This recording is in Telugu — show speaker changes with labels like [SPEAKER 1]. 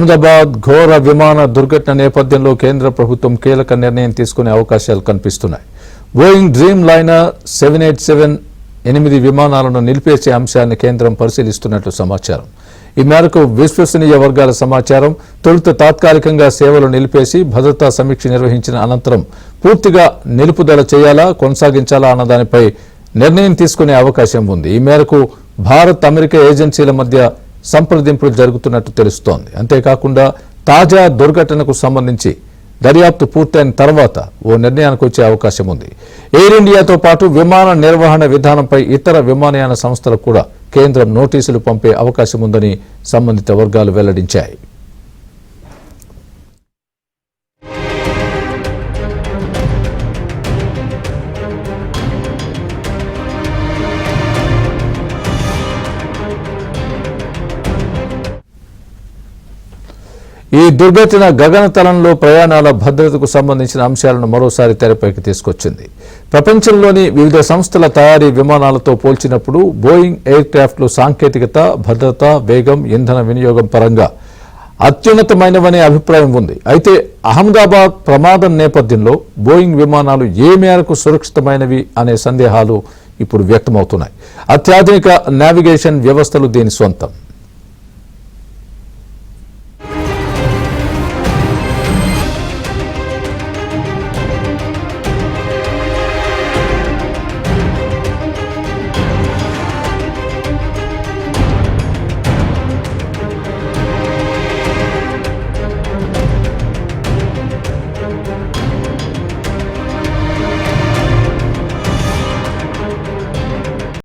[SPEAKER 1] అహ్మదాబాద్ ఘోర విమాన దుర్ఘటన నేపథ్యంలో కేంద్ర ప్రభుత్వం కీలక నిర్ణయం తీసుకునే అవకాశాలు కనిపిస్తున్నాయి. బోయింగ్ డ్రీమ్ లైనర్ 787 విమానాలను నిలిపేసే అంశాన్ని కేంద్రం పరిశీలిస్తున్నట్లు సమాచారం. ఈ మేరకు విశ్వసనీయ వర్గాల సమాచారం. తొలుత తాత్కాలికంగా సేవలు నిలిపేసి భద్రతా సమీక్ష నిర్వహించిన అనంతరం పూర్తిగా నిలుపుదల చేయాలా కొనసాగించాలా అన్న దానిపై నిర్ణయం తీసుకునే అవకాశం ఉంది. ఈ మేరకు భారత్ అమెరికా ఏజెన్సీల మధ్య సంప్రదింపులు జరుగుతున్నట్టు తెలుస్తోంది. అంతేకాకుండా తాజా దుర్ఘటనకు సంబంధించి దర్యాప్తు పూర్తయిన తర్వాత ఓ నిర్ణయానికి వచ్చే అవకాశం ఉంది. ఎయిర్ ఇండియాతో పాటు విమాన నిర్వహణ విధానంపై ఇతర విమానయాన సంస్థలకు కూడా కేంద్రం నోటీసులు పంపే అవకాశం ఉందని సంబంధిత వర్గాలు వెల్లడించాయి. ఈ దుర్ఘటన గగనతలంలో ప్రయాణాల భద్రతకు సంబంధించిన అంశాలను మరోసారి తెరపైకి తీసుకొచ్చింది. ప్రపంచంలోని వివిధ సంస్థల తయారీ విమానాలతో పోల్చినప్పుడు బోయింగ్ ఎయిర్ క్రాఫ్ట్లు సాంకేతికత, భద్రత, వేగం, ఇంధన వినియోగం పరంగా అత్యున్నతమైనవనే అభిప్రాయం ఉంది. అయితే అహ్మదాబాద్ ప్రమాదం నేపథ్యంలో బోయింగ్ విమానాలు ఏ మేరకు సురక్షితమైనవి అనే సందేహాలు ఇప్పుడు వ్యక్తమవుతున్నాయి. అత్యాధునిక నావిగేషన్ వ్యవస్థలు దీని సొంతం.